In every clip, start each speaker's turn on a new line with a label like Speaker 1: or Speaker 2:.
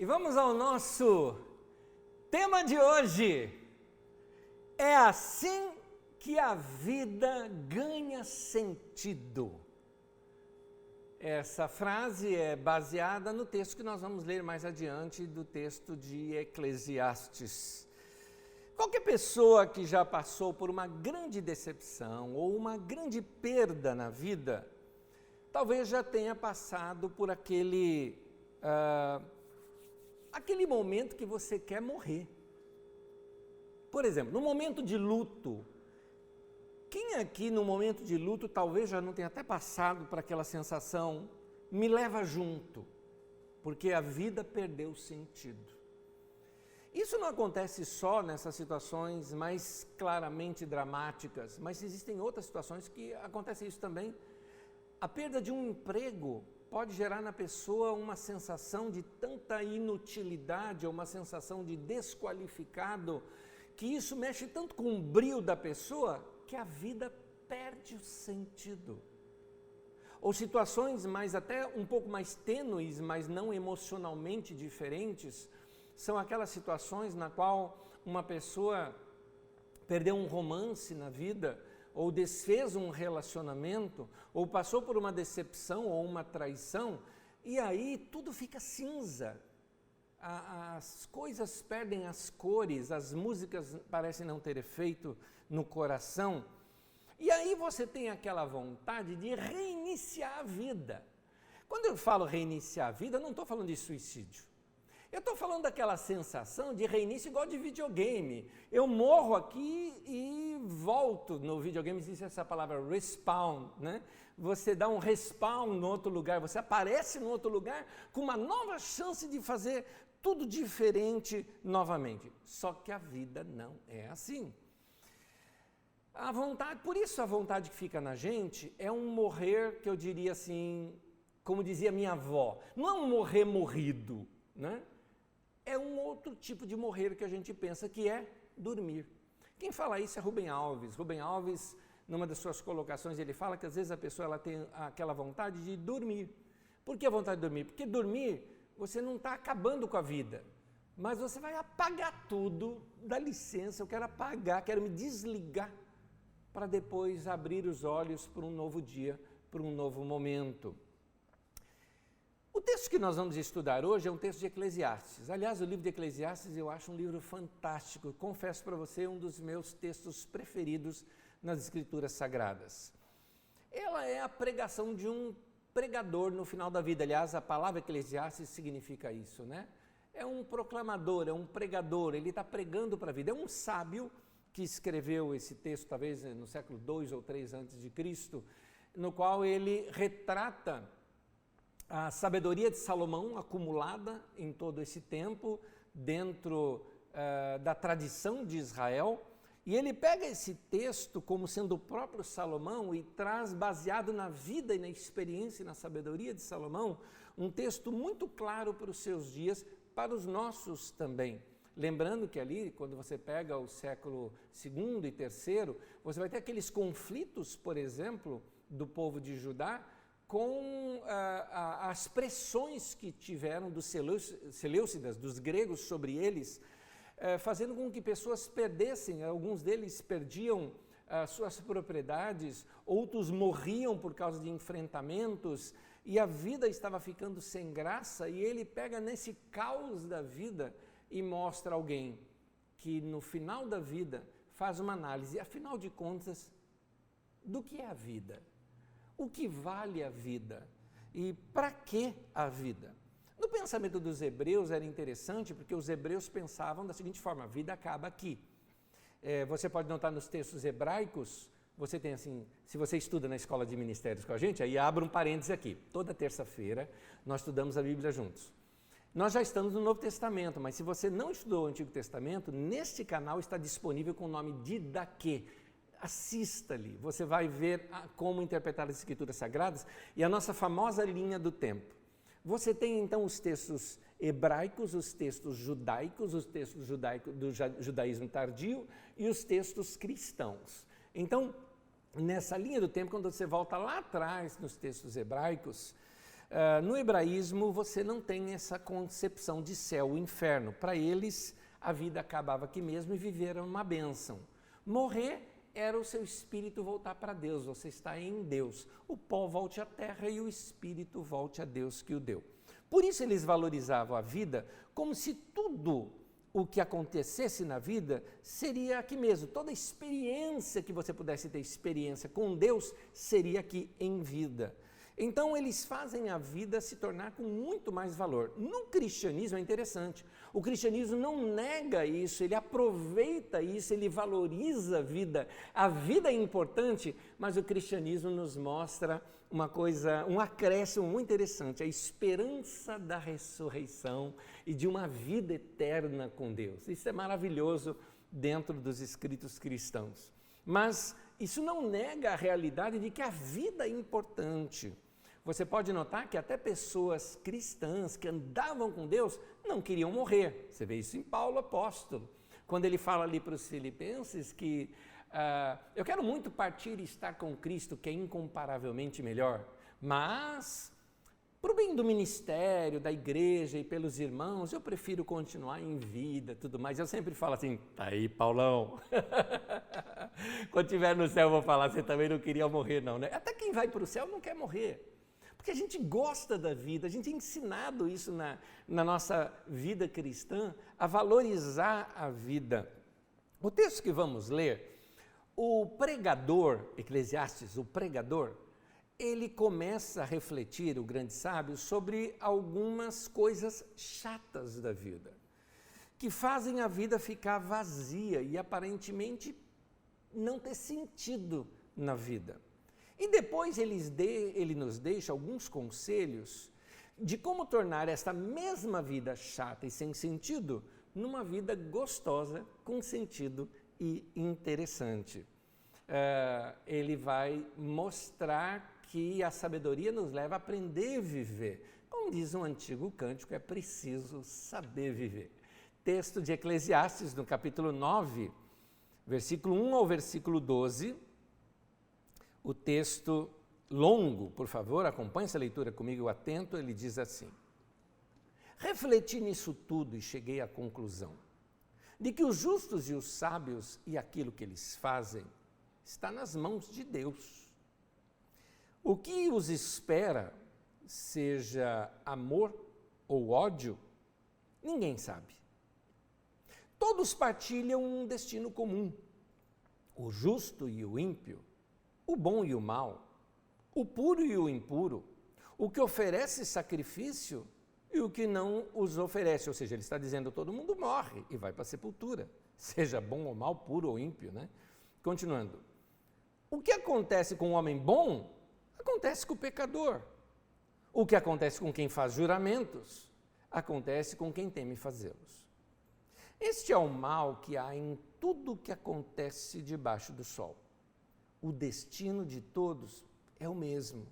Speaker 1: E vamos ao nosso tema de hoje. É assim que a vida ganha sentido. Essa frase é baseada no texto que nós vamos ler mais adiante, do texto de Eclesiastes. Qualquer pessoa que já passou por uma grande decepção ou uma grande perda na vida, talvez já tenha passado por aquele momento que você quer morrer. Por exemplo, no momento de luto, quem aqui no momento de luto talvez já não tenha até passado por aquela sensação, me leva junto, porque a vida perdeu sentido. Isso não acontece só nessas situações mais claramente dramáticas, mas existem outras situações que acontece isso também. A perda de um emprego pode gerar na pessoa uma sensação de tanta inutilidade, ou uma sensação de desqualificado, que isso mexe tanto com o brio da pessoa, que a vida perde o sentido. Ou situações até um pouco mais tênues, mas não emocionalmente diferentes, são aquelas situações na qual uma pessoa perdeu um romance na vida, ou desfez um relacionamento, ou passou por uma decepção ou uma traição, e aí tudo fica cinza. As coisas perdem as cores, as músicas parecem não ter efeito no coração, e aí você tem aquela vontade de reiniciar a vida. Quando eu falo reiniciar a vida, eu não estou falando de suicídio. Eu estou falando daquela sensação de reinício igual de videogame. Eu morro aqui e volto. No videogame existe essa palavra respawn, né? Você dá um respawn no outro lugar, você aparece no outro lugar com uma nova chance de fazer tudo diferente novamente. Só que a vida não é assim. Por isso a vontade que fica na gente é um morrer que eu diria assim, como dizia minha avó, não é um morrer morrido, né? É um outro tipo de morrer que a gente pensa, que é dormir. Quem fala isso é Rubem Alves. Rubem Alves, numa das suas colocações, ele fala que às vezes a pessoa ela tem aquela vontade de dormir. Por que a vontade de dormir? Porque dormir, você não está acabando com a vida, mas você vai apagar tudo, dá licença, eu quero apagar, quero me desligar, para depois abrir os olhos para um novo dia, para um novo momento. O texto que nós vamos estudar hoje é um texto de Eclesiastes. Aliás, o livro de Eclesiastes eu acho um livro fantástico. Confesso para você, um dos meus textos preferidos nas Escrituras Sagradas. Ela é a pregação de um pregador no final da vida. Aliás, a palavra Eclesiastes significa isso, né? É um proclamador, é um pregador, ele está pregando para a vida. É um sábio que escreveu esse texto, talvez no século 2 ou 3 antes de Cristo, no qual ele retrata a sabedoria de Salomão acumulada em todo esse tempo dentro da tradição de Israel, e ele pega esse texto como sendo o próprio Salomão e traz, baseado na vida e na experiência e na sabedoria de Salomão, um texto muito claro para os seus dias, para os nossos também. Lembrando que ali, quando você pega o século II e III, você vai ter aqueles conflitos, por exemplo, do povo de Judá, com as pressões que tiveram dos Seleucidas, dos gregos sobre eles, fazendo com que pessoas perdessem, alguns deles perdiam suas propriedades, outros morriam por causa de enfrentamentos, e a vida estava ficando sem graça, e ele pega nesse caos da vida e mostra alguém que no final da vida faz uma análise, afinal de contas, do que é a vida? O que vale a vida? E para que a vida? No pensamento dos hebreus era interessante, porque os hebreus pensavam da seguinte forma: a vida acaba aqui. Você pode notar nos textos hebraicos, você tem assim, se você estuda na escola de ministérios com a gente, aí abre um parênteses aqui. Toda terça-feira nós estudamos a Bíblia juntos. Nós já estamos no Novo Testamento, mas se você não estudou o Antigo Testamento, neste canal está disponível com o nome Didaquê. Assista ali, você vai ver como interpretar as Escrituras Sagradas e a nossa famosa linha do tempo. Você tem então os textos hebraicos, os textos judaicos, os textos do judaísmo tardio e os textos cristãos. Então, nessa linha do tempo, quando você volta lá atrás nos textos hebraicos, No hebraísmo, você não tem essa concepção de céu e inferno. Para eles, a vida acabava aqui mesmo e viver era uma bênção. Morrer era o seu espírito voltar para Deus, você está em Deus. O pó volte à terra e o espírito volte a Deus que o deu. Por isso eles valorizavam a vida como se tudo o que acontecesse na vida seria aqui mesmo. Toda experiência que você pudesse ter experiência com Deus seria aqui em vida. Então eles fazem a vida se tornar com muito mais valor. No cristianismo é interessante, o cristianismo não nega isso, ele aproveita isso, ele valoriza a vida. A vida é importante, mas o cristianismo nos mostra uma coisa, um acréscimo muito interessante, a esperança da ressurreição e de uma vida eterna com Deus. Isso é maravilhoso dentro dos escritos cristãos. Mas isso não nega a realidade de que a vida é importante. Você pode notar que até pessoas cristãs que andavam com Deus não queriam morrer. Você vê isso em Paulo apóstolo, quando ele fala ali para os filipenses que eu quero muito partir e estar com Cristo, que é incomparavelmente melhor, mas para o bem do ministério, da igreja e pelos irmãos, eu prefiro continuar em vida, tudo mais. Eu sempre falo assim, tá aí, Paulão. Quando estiver no céu, eu vou falar, você também não queria morrer, não, né? Até quem vai para o céu não quer morrer. Porque a gente gosta da vida, a gente é ensinado isso na nossa vida cristã, a valorizar a vida. O texto que vamos ler, o pregador, Eclesiastes, o pregador, ele começa a refletir, o grande sábio, sobre algumas coisas chatas da vida, que fazem a vida ficar vazia e aparentemente não ter sentido na vida. E depois ele nos deixa alguns conselhos de como tornar esta mesma vida chata e sem sentido numa vida gostosa, com sentido e interessante. Ele vai mostrar que a sabedoria nos leva a aprender a viver. Como diz um antigo cântico, é preciso saber viver. Texto de Eclesiastes, no capítulo 9, versículo 1 ao versículo 12. O texto longo, por favor, acompanhe essa leitura comigo atento, ele diz assim: refleti nisso tudo e cheguei à conclusão de que os justos e os sábios e aquilo que eles fazem está nas mãos de Deus. O que os espera, seja amor ou ódio, ninguém sabe. Todos partilham um destino comum, o justo e o ímpio, o bom e o mal, o puro e o impuro, o que oferece sacrifício e o que não os oferece. Ou seja, ele está dizendo todo mundo morre e vai para a sepultura, seja bom ou mal, puro ou ímpio, né? Continuando. O que acontece com o homem bom, acontece com o pecador. O que acontece com quem faz juramentos, acontece com quem teme fazê-los. Este é o mal que há em tudo que acontece debaixo do sol. O destino de todos é o mesmo.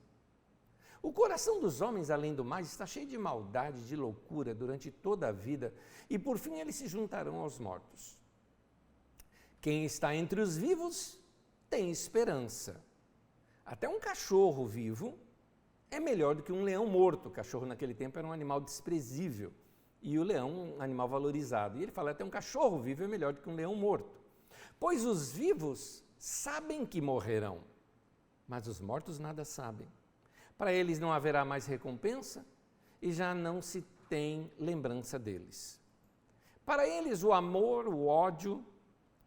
Speaker 1: O coração dos homens, além do mais, está cheio de maldade, de loucura durante toda a vida, e por fim eles se juntarão aos mortos. Quem está entre os vivos tem esperança. Até um cachorro vivo é melhor do que um leão morto. O cachorro naquele tempo era um animal desprezível e o leão um animal valorizado. E ele fala, até um cachorro vivo é melhor do que um leão morto. Pois os vivos sabem que morrerão, mas os mortos nada sabem. Para eles não haverá mais recompensa e já não se tem lembrança deles. Para eles o amor, o ódio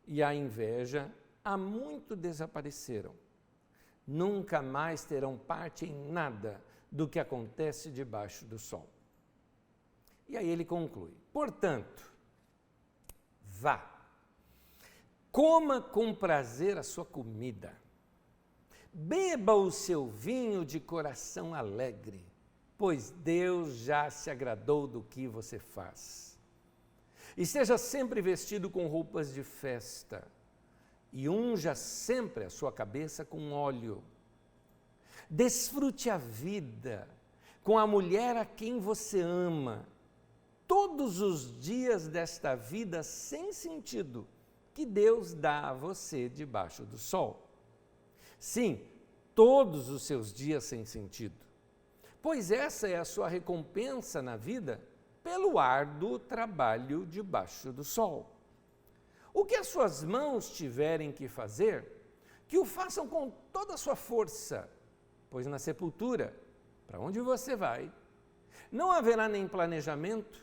Speaker 1: e a inveja há muito desapareceram. Nunca mais terão parte em nada do que acontece debaixo do sol. E aí ele conclui, portanto, vá, coma com prazer a sua comida, beba o seu vinho de coração alegre, pois Deus já se agradou do que você faz. E seja sempre vestido com roupas de festa, e unja sempre a sua cabeça com óleo. Desfrute a vida com a mulher a quem você ama, todos os dias desta vida sem sentido que Deus dá a você debaixo do sol. Sim, todos os seus dias sem sentido. pois essa é a sua recompensa na vida pelo árduo trabalho debaixo do sol. O que as suas mãos tiverem que fazer, que o façam com toda a sua força, pois na sepultura, para onde você vai, não haverá nem planejamento,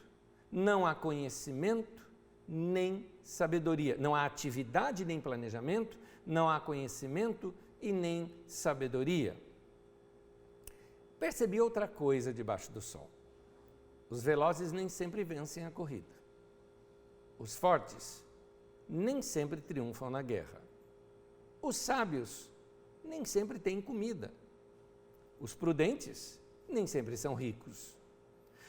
Speaker 1: não há conhecimento, nem sabedoria. Não há atividade nem planejamento, não há conhecimento e nem sabedoria. Percebi outra coisa debaixo do sol. Os velozes nem sempre vencem a corrida. Os fortes nem sempre triunfam na guerra. Os sábios nem sempre têm comida. Os prudentes nem sempre são ricos.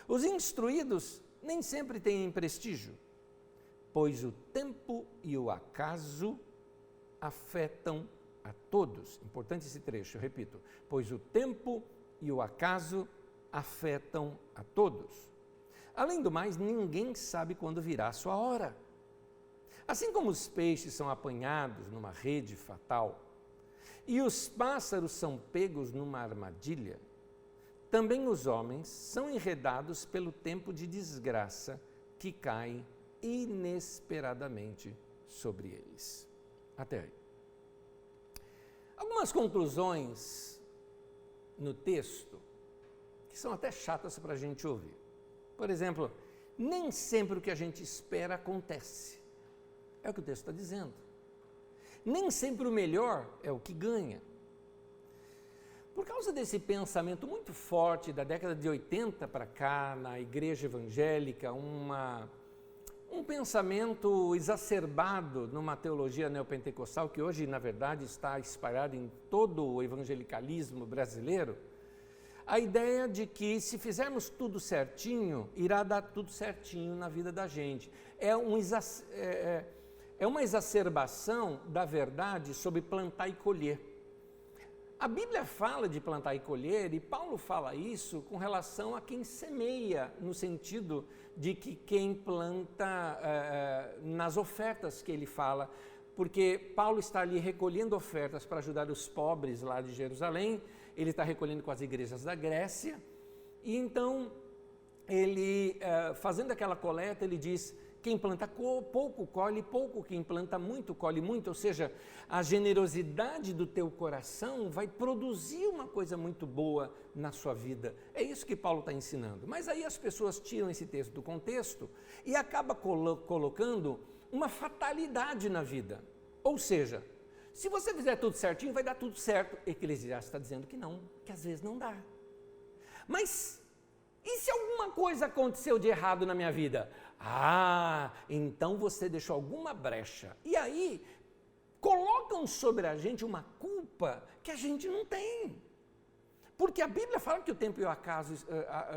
Speaker 1: Os instruídos nem sempre têm prestígio, pois o tempo e o acaso afetam a todos. Importante esse trecho, eu repito. Pois o tempo e o acaso afetam a todos. Além do mais, ninguém sabe quando virá a sua hora. Assim como os peixes são apanhados numa rede fatal e os pássaros são pegos numa armadilha, também os homens são enredados pelo tempo de desgraça que cai inesperadamente sobre eles. Até aí. Algumas conclusões no texto que são até chatas para a gente ouvir. Por exemplo, nem sempre o que a gente espera acontece. É o que o texto está dizendo. Nem sempre o melhor é o que ganha. Por causa desse pensamento muito forte da década de 80 para cá, na igreja evangélica, um pensamento exacerbado numa teologia neopentecostal que hoje, na verdade, está espalhada em todo o evangelicalismo brasileiro, a ideia de que se fizermos tudo certinho, irá dar tudo certinho na vida da gente. É uma exacerbação da verdade sobre plantar e colher. A Bíblia fala de plantar e colher, e Paulo fala isso com relação a quem semeia, no sentido de que quem planta nas ofertas que ele fala, porque Paulo está ali recolhendo ofertas para ajudar os pobres lá de Jerusalém, ele está recolhendo com as igrejas da Grécia, e então ele, fazendo aquela coleta, ele diz: quem planta pouco, colhe pouco, quem planta muito, colhe muito, ou seja, a generosidade do teu coração vai produzir uma coisa muito boa na sua vida. É isso que Paulo está ensinando. Mas aí as pessoas tiram esse texto do contexto e acabam colocando uma fatalidade na vida. Ou seja, se você fizer tudo certinho, vai dar tudo certo. Eclesiastes está dizendo que não, que às vezes não dá. Mas e se alguma coisa aconteceu de errado na minha vida? Ah, então você deixou alguma brecha. E aí, colocam sobre a gente uma culpa que a gente não tem. Porque a Bíblia fala que o tempo e o acaso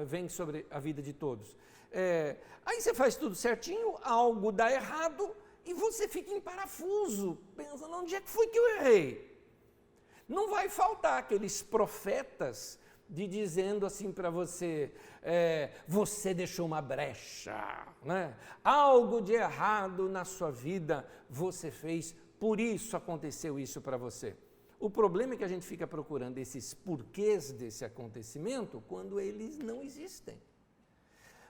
Speaker 1: vem sobre a vida de todos. Aí você faz tudo certinho, algo dá errado e você fica em parafuso, pensando: onde é que foi que eu errei? Não vai faltar aqueles profetas dizendo assim para você: você deixou uma brecha, né? Algo de errado na sua vida você fez, por isso aconteceu isso para você. O problema é que a gente fica procurando esses porquês desse acontecimento quando eles não existem.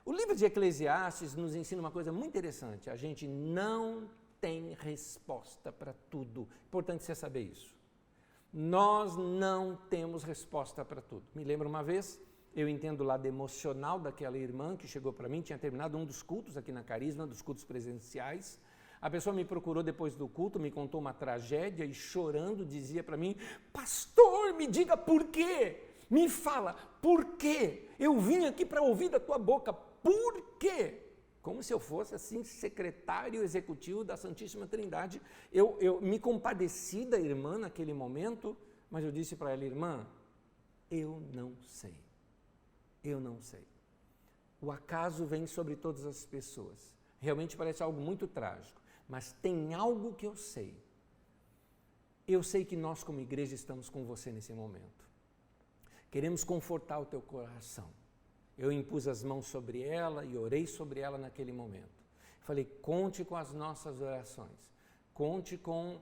Speaker 1: O livro de Eclesiastes nos ensina uma coisa muito interessante: a gente não tem resposta para tudo. Importante você saber isso. Nós não temos resposta para tudo. Me lembro uma vez, eu entendo o lado emocional daquela irmã que chegou para mim, tinha terminado um dos cultos aqui na Carisma, dos cultos presenciais. A pessoa me procurou depois do culto, me contou uma tragédia e chorando dizia para mim: pastor, me diga por quê? Me fala, por quê? Eu vim aqui para ouvir da tua boca, por quê? Como se eu fosse, assim, secretário executivo da Santíssima Trindade. Eu me compadeci da irmã naquele momento, mas eu disse para ela: irmã, eu não sei. Eu não sei. O acaso vem sobre todas as pessoas. Realmente parece algo muito trágico, mas tem algo que eu sei. Eu sei que nós, como igreja, estamos com você nesse momento. Queremos confortar o teu coração. Eu impus as mãos sobre ela e orei sobre ela naquele momento. Falei: conte com as nossas orações, conte com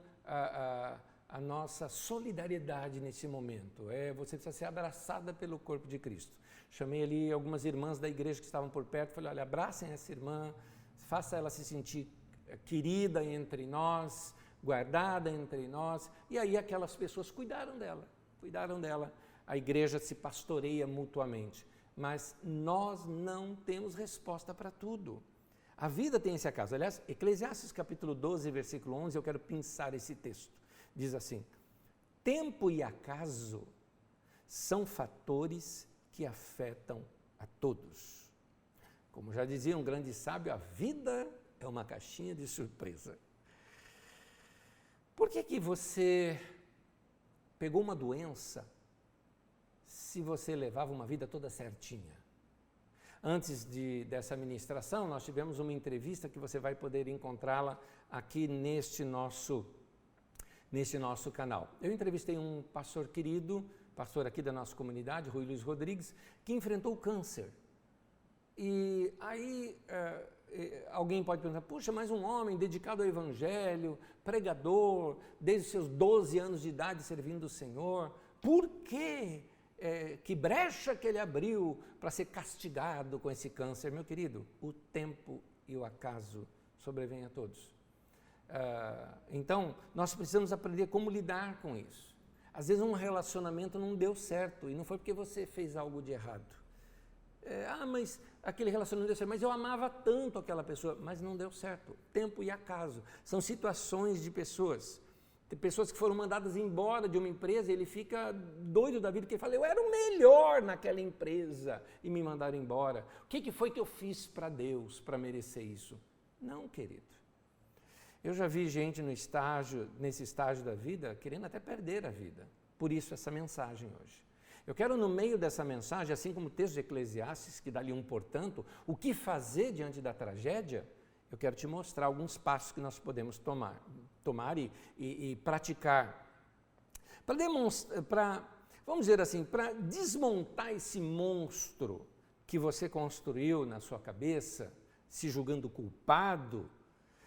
Speaker 1: a nossa solidariedade nesse momento. Você precisa ser abraçada pelo corpo de Cristo. Chamei ali algumas irmãs da igreja que estavam por perto, falei, olha, abracem essa irmã, faça ela se sentir querida entre nós, guardada entre nós. E aí aquelas pessoas cuidaram dela. A igreja se pastoreia mutuamente. Mas nós não temos resposta para tudo. A vida tem esse acaso. Aliás, Eclesiastes capítulo 12, versículo 11, eu quero pensar esse texto. Diz assim, tempo e acaso são fatores que afetam a todos. Como já dizia um grande sábio, a vida é uma caixinha de surpresa. Por que você pegou uma doença se você levava uma vida toda certinha? Antes dessa ministração, nós tivemos uma entrevista que você vai poder encontrá-la aqui neste nosso canal. Eu entrevistei um pastor querido, pastor aqui da nossa comunidade, Rui Luiz Rodrigues, que enfrentou câncer. E aí alguém pode pensar, puxa, mas um homem dedicado ao evangelho, pregador, desde os seus 12 anos de idade servindo o Senhor, por quê? Que brecha que ele abriu para ser castigado com esse câncer? Meu querido, o tempo e o acaso sobrevêm a todos. Então, nós precisamos aprender como lidar com isso. Às vezes um relacionamento não deu certo e não foi porque você fez algo de errado. Mas aquele relacionamento não deu certo, mas eu amava tanto aquela pessoa, mas não deu certo. Tempo e acaso. São situações de pessoas. Tem pessoas que foram mandadas embora de uma empresa e ele fica doido da vida, porque ele fala, eu era o melhor naquela empresa e me mandaram embora. O que foi que eu fiz para Deus para merecer isso? Não, querido. Eu já vi gente nesse estágio da vida, querendo até perder a vida. Por isso essa mensagem hoje. Eu quero, no meio dessa mensagem, assim como o texto de Eclesiastes, que dá ali portanto, o que fazer diante da tragédia, eu quero te mostrar alguns passos que nós podemos tomar e praticar. Vamos dizer assim, para desmontar esse monstro que você construiu na sua cabeça, se julgando culpado,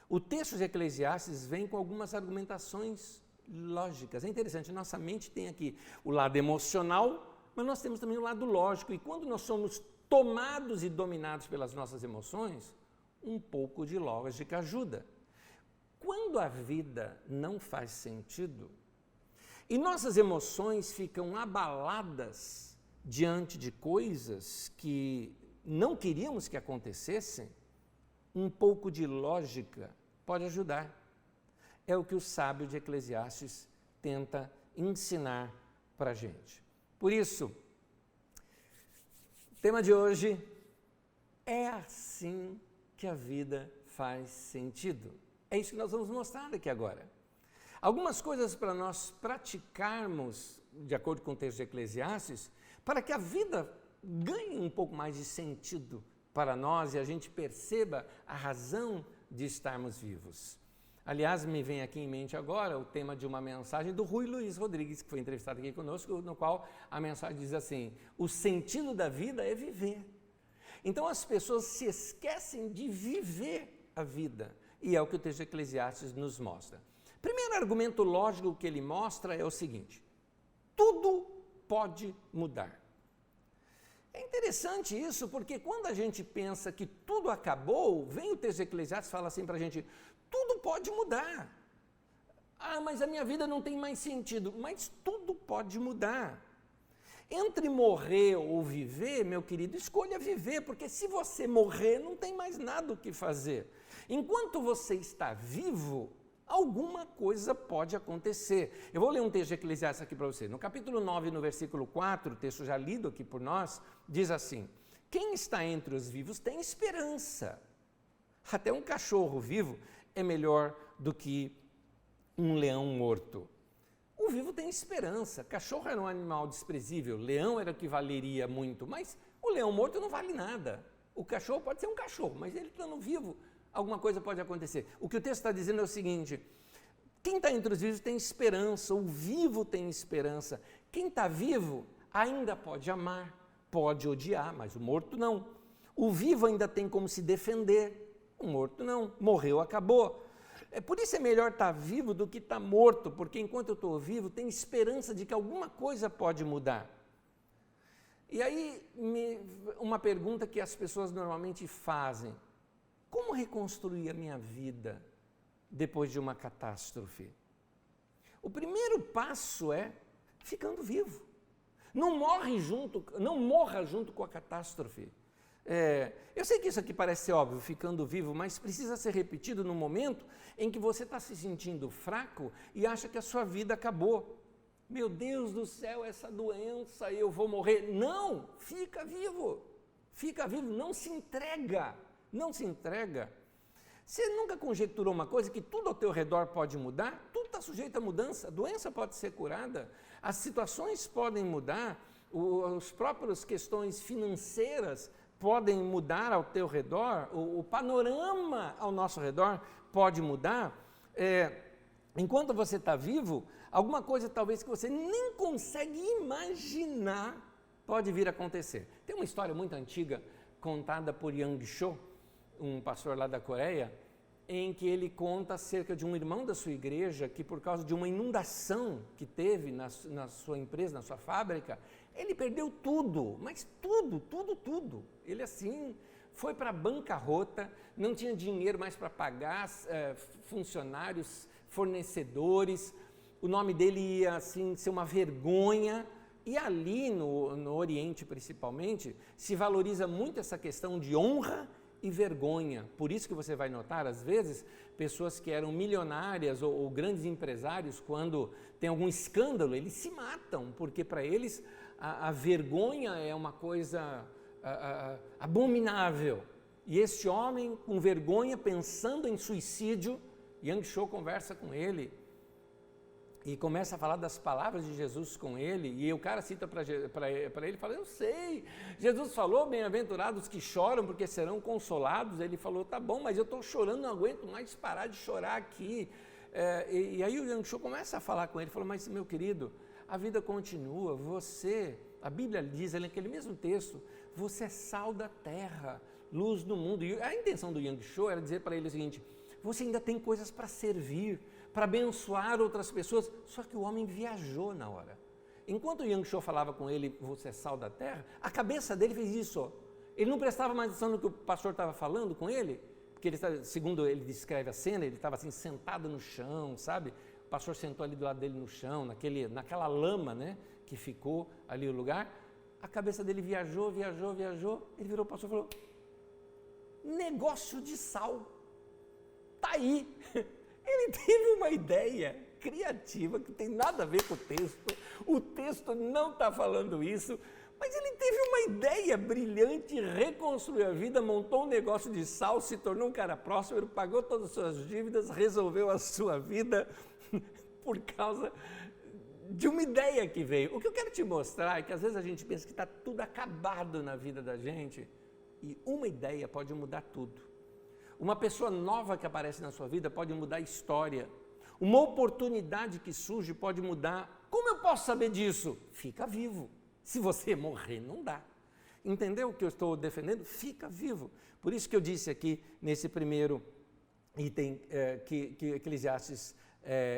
Speaker 1: o texto de Eclesiastes vem com algumas argumentações lógicas. É interessante, nossa mente tem aqui o lado emocional, mas nós temos também o lado lógico. E quando nós somos tomados e dominados pelas nossas emoções, um pouco de lógica ajuda. Quando a vida não faz sentido e nossas emoções ficam abaladas diante de coisas que não queríamos que acontecessem, um pouco de lógica pode ajudar. É o que o sábio de Eclesiastes tenta ensinar para a gente. Por isso, o tema de hoje é assim que a vida faz sentido. É isso que nós vamos mostrar aqui agora. Algumas coisas para nós praticarmos, de acordo com o texto de Eclesiastes, para que a vida ganhe um pouco mais de sentido para nós e a gente perceba a razão de estarmos vivos. Aliás, me vem aqui em mente agora o tema de uma mensagem do Rui Luiz Rodrigues, que foi entrevistado aqui conosco, no qual a mensagem diz assim, o sentido da vida é viver. Então as pessoas se esquecem de viver a vida, e é o que o texto de Eclesiastes nos mostra. Primeiro argumento lógico que ele mostra é o seguinte, tudo pode mudar. É interessante isso, porque quando a gente pensa que tudo acabou, vem o texto de Eclesiastes e fala assim para a gente, tudo pode mudar. Mas a minha vida não tem mais sentido, mas tudo pode mudar. Entre morrer ou viver, meu querido, escolha viver, porque se você morrer, não tem mais nada o que fazer. Enquanto você está vivo, alguma coisa pode acontecer. Eu vou ler um texto de Eclesiastes aqui para você. No capítulo 9, no versículo 4, o texto já lido aqui por nós, diz assim, quem está entre os vivos tem esperança. Até um cachorro vivo é melhor do que um leão morto. O vivo tem esperança. Cachorro era um animal desprezível, leão era o que valeria muito, mas o leão morto não vale nada. O cachorro pode ser um cachorro, mas ele estando vivo, alguma coisa pode acontecer. O que o texto está dizendo é o seguinte, quem está entre os vivos tem esperança, o vivo tem esperança. Quem está vivo ainda pode amar, pode odiar, mas o morto não. O vivo ainda tem como se defender, o morto não, morreu, acabou. Por isso é melhor estar vivo do que estar morto, porque enquanto eu estou vivo, tem esperança de que alguma coisa pode mudar. E aí, uma pergunta que as pessoas normalmente fazem: como reconstruir a minha vida depois de uma catástrofe? O primeiro passo é ficando vivo. Não morra junto com a catástrofe. Eu sei que isso aqui parece óbvio, ficando vivo, mas precisa ser repetido no momento em que você está se sentindo fraco e acha que a sua vida acabou. Meu Deus do céu, essa doença, eu vou morrer. Não, fica vivo, não se entrega, Você nunca conjecturou uma coisa, que tudo ao teu redor pode mudar? Tudo está sujeito a mudança, a doença pode ser curada, as situações podem mudar, as próprias questões financeiras podem mudar ao teu redor, o panorama ao nosso redor pode mudar. Enquanto você está vivo, alguma coisa talvez que você nem consegue imaginar pode vir a acontecer. Tem uma história muito antiga contada por Yang Cho, um pastor lá da Coreia, em que ele conta acerca de um irmão da sua igreja que, por causa de uma inundação que teve na sua empresa, na sua fábrica, ele perdeu tudo, mas tudo. Ele assim foi para a bancarrota, não tinha dinheiro mais para pagar funcionários, fornecedores, o nome dele ia assim ser uma vergonha. E ali no Oriente principalmente, se valoriza muito essa questão de honra e vergonha. Por isso que você vai notar, às vezes, pessoas que eram milionárias ou grandes empresários, quando tem algum escândalo, eles se matam, porque para eles a vergonha é uma coisa abominável. E esse homem, com vergonha, pensando em suicídio, Yang Cho conversa com ele e começa a falar das palavras de Jesus com ele, e o cara cita para ele, fala: eu sei, Jesus falou, bem-aventurados que choram, porque serão consolados. Ele falou: tá bom, mas eu estou chorando, não aguento mais parar de chorar aqui. E aí o Yang Cho começa a falar com ele, falou: mas meu querido, a vida continua, a Bíblia diz naquele mesmo texto, você é sal da terra, luz do mundo. E a intenção do Yang Cho era dizer para ele o seguinte: você ainda tem coisas para servir, para abençoar outras pessoas. Só que o homem viajou na hora. Enquanto o Yang Cho falava com ele, você é sal da terra, a cabeça dele fez isso. Ó. Ele não prestava mais atenção no que o pastor estava falando com ele, porque ele, segundo ele descreve a cena, ele estava assim sentado no chão, sabe? O pastor sentou ali do lado dele no chão, naquela lama, né, que ficou ali o lugar. A cabeça dele viajou. Ele virou para o pastor e falou: negócio de sal. Tá aí. Ele teve uma ideia criativa que tem nada a ver com o texto não está falando isso, mas ele teve uma ideia brilhante, reconstruiu a vida, montou um negócio de sal, se tornou um cara próspero, pagou todas as suas dívidas, resolveu a sua vida por causa de uma ideia que veio. O que eu quero te mostrar é que às vezes a gente pensa que está tudo acabado na vida da gente, e uma ideia pode mudar tudo. Uma pessoa nova que aparece na sua vida pode mudar a história. Uma oportunidade que surge pode mudar. Como eu posso saber disso? Fica vivo. Se você morrer, não dá. Entendeu o que eu estou defendendo? Fica vivo. Por isso que eu disse aqui, nesse primeiro item, que Eclesiastes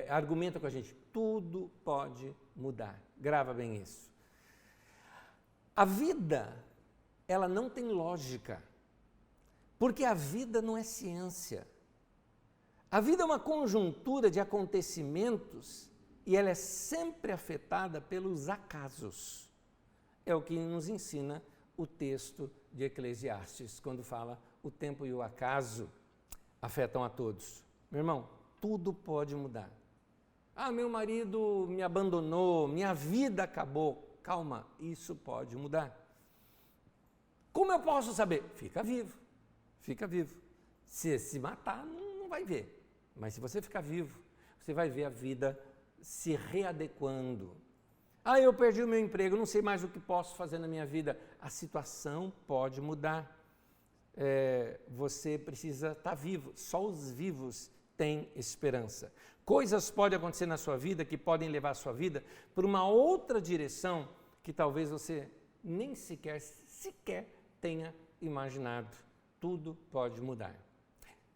Speaker 1: argumenta com a gente. Tudo pode mudar. Grava bem isso. A vida, ela não tem lógica. Porque a vida não é ciência. A vida é uma conjuntura de acontecimentos e ela é sempre afetada pelos acasos. É o que nos ensina o texto de Eclesiastes, quando fala o tempo e o acaso afetam a todos. Meu irmão, tudo pode mudar. Ah, meu marido me abandonou, minha vida acabou. Calma, isso pode mudar. Como eu posso saber? Fica vivo. Fica vivo. Se matar, não vai ver. Mas se você ficar vivo, você vai ver a vida se readequando. Ah, eu perdi o meu emprego, não sei mais o que posso fazer na minha vida. A situação pode mudar. Você precisa estar vivo. Só os vivos têm esperança. Coisas podem acontecer na sua vida que podem levar a sua vida por uma outra direção que talvez você nem sequer tenha imaginado. Tudo pode mudar.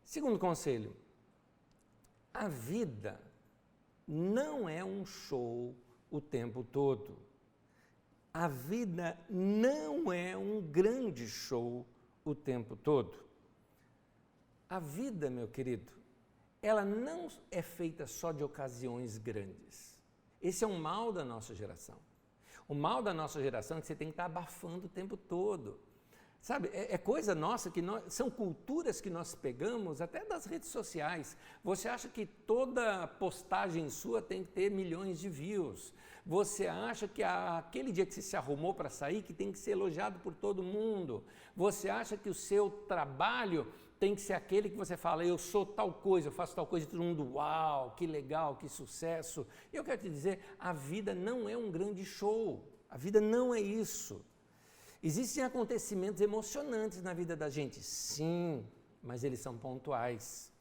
Speaker 1: Segundo conselho, A vida não é um show o tempo todo. A vida não é um grande show o tempo todo. A vida, meu querido, ela não é feita só de ocasiões grandes. Esse é um mal da nossa geração. O mal da nossa geração é que você tem que estar abafando o tempo todo. Sabe, é coisa nossa, são culturas que nós pegamos até das redes sociais. Você acha que toda postagem sua tem que ter milhões de views. Você acha que aquele dia que você se arrumou para sair, que tem que ser elogiado por todo mundo. Você acha que o seu trabalho tem que ser aquele que você fala, eu sou tal coisa, eu faço tal coisa, e todo mundo, uau, que legal, que sucesso. Eu quero te dizer, a vida não é um grande show. A vida não é isso. Existem acontecimentos emocionantes na vida da gente, sim, mas eles são pontuais,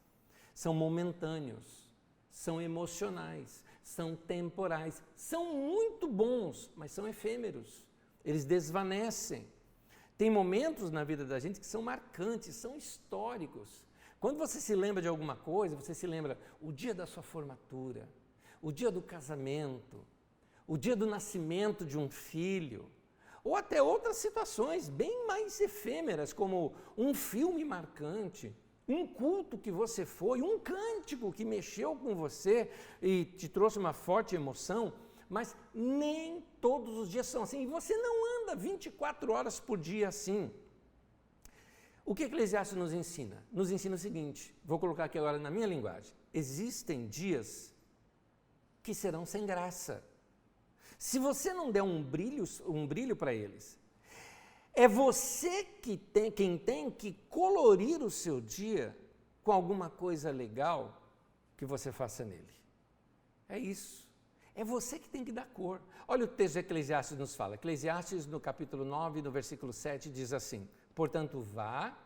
Speaker 1: são momentâneos, são emocionais, são temporais, são muito bons, mas são efêmeros, eles desvanecem. Tem momentos na vida da gente que são marcantes, são históricos. Quando você se lembra de alguma coisa, você se lembra o dia da sua formatura, o dia do casamento, o dia do nascimento de um filho, ou até outras situações bem mais efêmeras, como um filme marcante, um culto que você foi, um cântico que mexeu com você e te trouxe uma forte emoção, mas nem todos os dias são assim, e você não anda 24 horas por dia assim. O que Eclesiastes nos ensina? Nos ensina o seguinte, vou colocar aqui agora na minha linguagem, existem dias que serão sem graça. Se você não der um brilho para eles, é você quem tem que colorir o seu dia com alguma coisa legal que você faça nele. É isso. É você que tem que dar cor. Olha o texto de Eclesiastes nos fala. Eclesiastes no capítulo 9, no versículo 7, diz assim, portanto vá,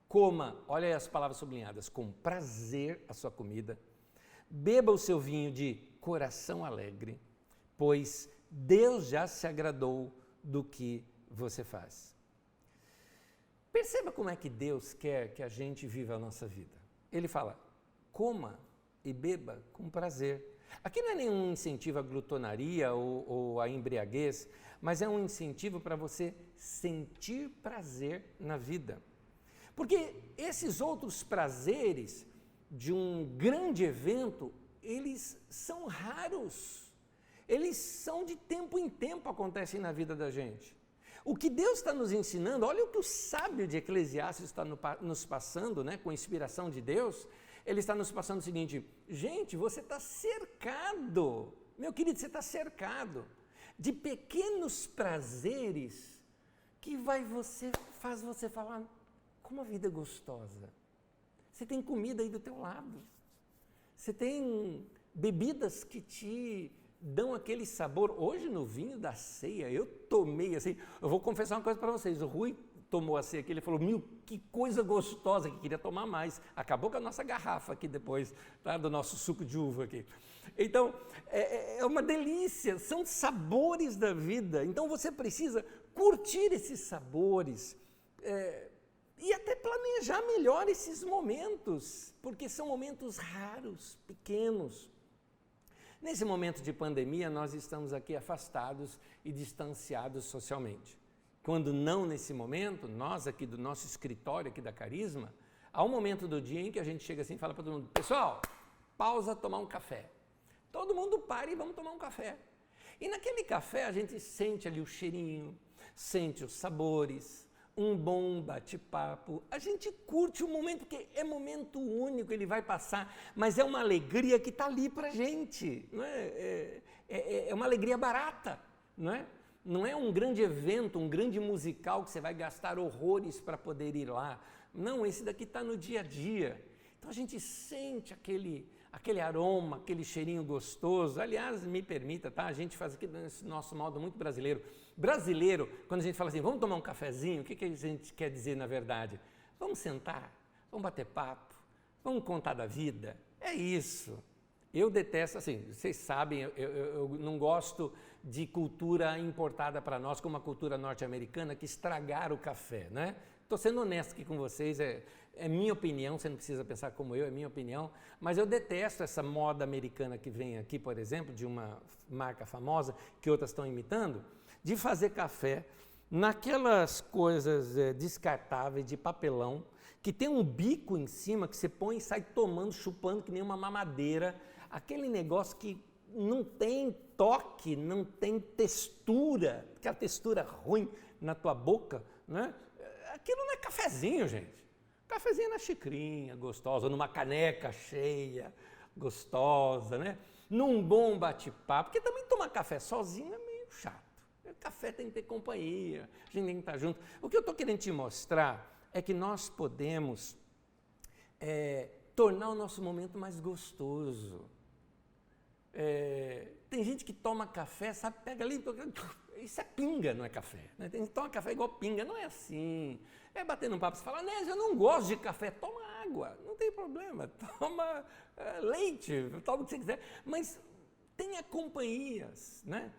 Speaker 1: coma, olha aí as palavras sublinhadas, com prazer a sua comida, beba o seu vinho de coração alegre, pois Deus já se agradou do que você faz. Perceba como é que Deus quer que a gente viva a nossa vida. Ele fala, coma e beba com prazer. Aqui não é nenhum incentivo à glutonaria ou à embriaguez, mas é um incentivo para você sentir prazer na vida. Porque esses outros prazeres de um grande evento, eles são raros. Eles são de tempo em tempo, acontecem na vida da gente. O que Deus está nos ensinando, olha o que o sábio de Eclesiastes está nos passando, né, com inspiração de Deus, ele está nos passando o seguinte, gente, você está cercado, meu querido, você está cercado de pequenos prazeres que faz você falar, como a vida é gostosa. Você tem comida aí do teu lado, você tem bebidas que te dão aquele sabor. Hoje no vinho da ceia, eu tomei assim, eu vou confessar uma coisa para vocês, o Rui tomou a ceia aqui, ele falou, que coisa gostosa, que queria tomar mais, acabou com a nossa garrafa aqui depois, tá, do nosso suco de uva aqui. Então, é uma delícia, são sabores da vida, então você precisa curtir esses sabores, e até planejar melhor esses momentos, porque são momentos raros, pequenos. Nesse momento de pandemia, nós estamos aqui afastados e distanciados socialmente. Quando não nesse momento, nós aqui do nosso escritório, aqui da Carisma, há um momento do dia em que a gente chega assim e fala para todo mundo, pessoal, pausa, tomar um café. Todo mundo para e vamos tomar um café. E naquele café a gente sente ali o cheirinho, sente os sabores, um bom bate-papo, a gente curte o momento, porque é momento único, ele vai passar, mas é uma alegria que está ali para a gente, não é? É uma alegria barata, não é? Não é um grande evento, um grande musical que você vai gastar horrores para poder ir lá, não, esse daqui está no dia a dia, então a gente sente aquele aroma, aquele cheirinho gostoso. Aliás, me permita, tá? A gente faz aqui nesse nosso modo muito brasileiro. Brasileiro, quando a gente fala assim, vamos tomar um cafezinho, o que a gente quer dizer na verdade? Vamos sentar, vamos bater papo, vamos contar da vida. É isso. Eu detesto, assim, vocês sabem, eu não gosto de cultura importada para nós, como a cultura norte-americana, que estragaram o café, né? Estou sendo honesto aqui com vocês, é minha opinião, você não precisa pensar como eu, é minha opinião, mas eu detesto essa moda americana que vem aqui, por exemplo, de uma marca famosa, que outras estão imitando, de fazer café naquelas coisas descartáveis de papelão, que tem um bico em cima que você põe e sai tomando, chupando que nem uma mamadeira, aquele negócio que não tem toque, não tem textura, aquela textura ruim na tua boca, né? Aquilo não é cafezinho, gente. Cafezinho é na xicrinha, gostosa, numa caneca cheia, gostosa, né? Num bom bate-papo, porque também tomar café sozinho é meio chato. Café tem que ter companhia, a gente tem que estar junto. O que eu estou querendo te mostrar é que nós podemos tornar o nosso momento mais gostoso. Tem gente que toma café, sabe, pega ali, isso é pinga, não é café. Né? Tem gente que toma café igual pinga, não é assim. É bater num papo, você fala, Nésio, eu não gosto de café, toma água, não tem problema, toma leite, toma o que você quiser, mas tenha companhias, né?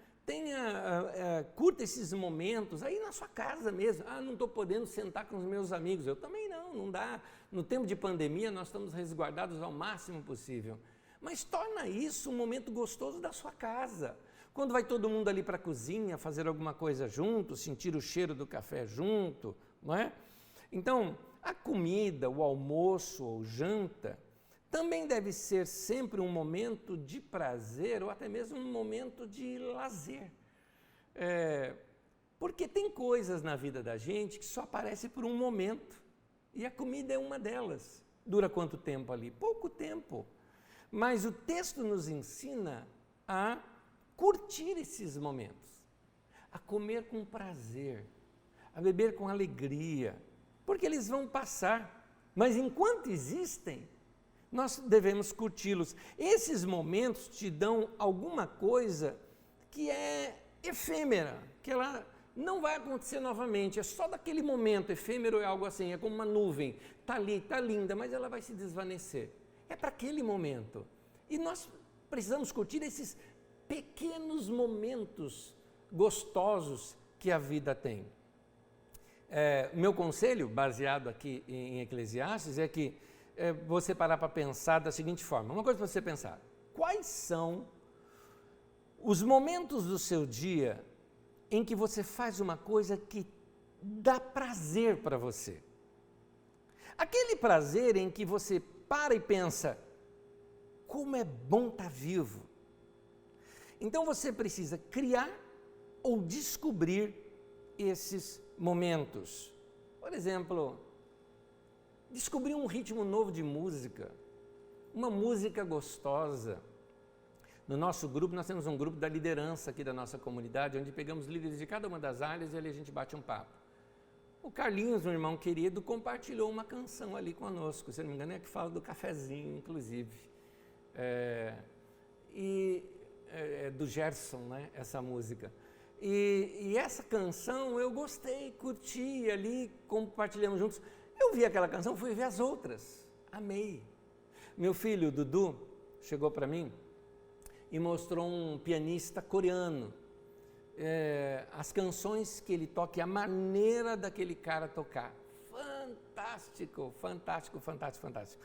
Speaker 1: Curta esses momentos aí na sua casa mesmo. Não estou podendo sentar com os meus amigos, eu também não dá. No tempo de pandemia nós estamos resguardados ao máximo possível. Mas torna isso um momento gostoso da sua casa. Quando vai todo mundo ali para a cozinha, fazer alguma coisa junto, sentir o cheiro do café junto, não é? Então, a comida, o almoço ou janta, também deve ser sempre um momento de prazer ou até mesmo um momento de lazer. Porque tem coisas na vida da gente que só aparecem por um momento. E a comida é uma delas. Dura quanto tempo ali? Pouco tempo. Mas o texto nos ensina a curtir esses momentos, a comer com prazer, a beber com alegria, porque eles vão passar. Mas enquanto existem, nós devemos curti-los. Esses momentos te dão alguma coisa que é efêmera, que ela não vai acontecer novamente, é só daquele momento. Efêmero é algo assim, é como uma nuvem, está ali, está linda, mas ela vai se desvanecer. É para aquele momento. E nós precisamos curtir esses pequenos momentos gostosos que a vida tem. Meu conselho, baseado aqui em Eclesiastes, é que você parar para pensar da seguinte forma. Uma coisa para você pensar: quais são os momentos do seu dia em que você faz uma coisa que dá prazer para você? Aquele prazer em que você para e pensa, como é bom estar vivo. Então você precisa criar ou descobrir esses momentos. Por exemplo, descobrir um ritmo novo de música, uma música gostosa. No nosso grupo, nós temos um grupo da liderança aqui da nossa comunidade, onde pegamos líderes de cada uma das áreas e ali a gente bate um papo. O Carlinhos, um irmão querido, compartilhou uma canção ali conosco, se não me engano, que fala do cafezinho, inclusive. Do Gerson, né, essa música. E essa canção eu gostei, curti ali, compartilhamos juntos. Eu vi aquela canção, fui ver as outras, amei. Meu filho, Dudu, chegou para mim e mostrou um pianista coreano. As canções que ele toca e a maneira daquele cara tocar. Fantástico, fantástico, fantástico, fantástico.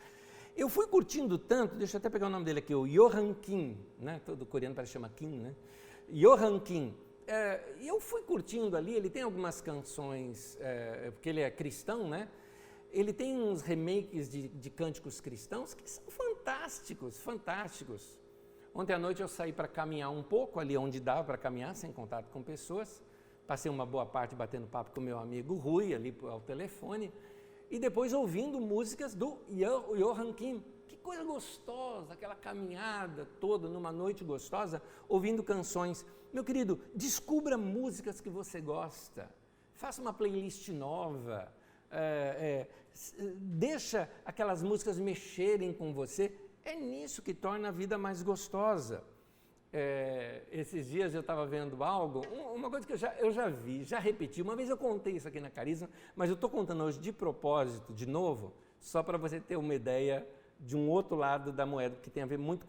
Speaker 1: Eu fui curtindo tanto, deixa eu até pegar o nome dele aqui, o Johan Kim, né? Todo coreano parece que chama Kim, né? Johan Kim. E eu fui curtindo ali, ele tem algumas canções, porque ele é cristão, né? Ele tem uns remakes de cânticos cristãos que são fantásticos, fantásticos. Ontem à noite eu saí para caminhar um pouco, ali onde dava para caminhar, sem contato com pessoas. Passei uma boa parte batendo papo com meu amigo Rui, ali ao telefone. E depois ouvindo músicas do Johan Kim. Que coisa gostosa, aquela caminhada toda numa noite gostosa, ouvindo canções. Meu querido, descubra músicas que você gosta. Faça uma playlist nova. Deixa aquelas músicas mexerem com você. É nisso que torna a vida mais gostosa. Esses dias eu estava vendo algo, uma coisa que eu já vi, já repeti. Uma vez eu contei isso aqui na Carisma, mas eu estou contando hoje de propósito, de novo, só para você ter uma ideia de um outro lado da moeda, que tem a ver muito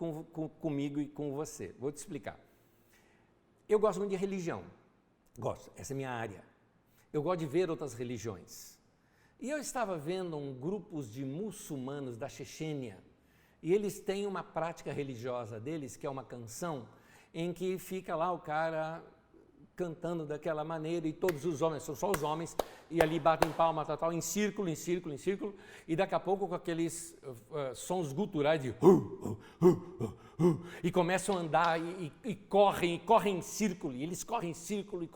Speaker 1: comigo e com você. Vou te explicar. Eu gosto muito de religião. Gosto, essa é a minha área. Eu gosto de ver outras religiões. E eu estava vendo grupos de muçulmanos da Chechênia, e eles têm uma prática religiosa deles, que é uma canção, em que fica lá o cara cantando daquela maneira, e todos os homens, são só os homens, e ali batem palma, tal, em círculo, e daqui a pouco com aqueles sons guturais de e começam a andar e correm em círculo, e eles correm em círculo,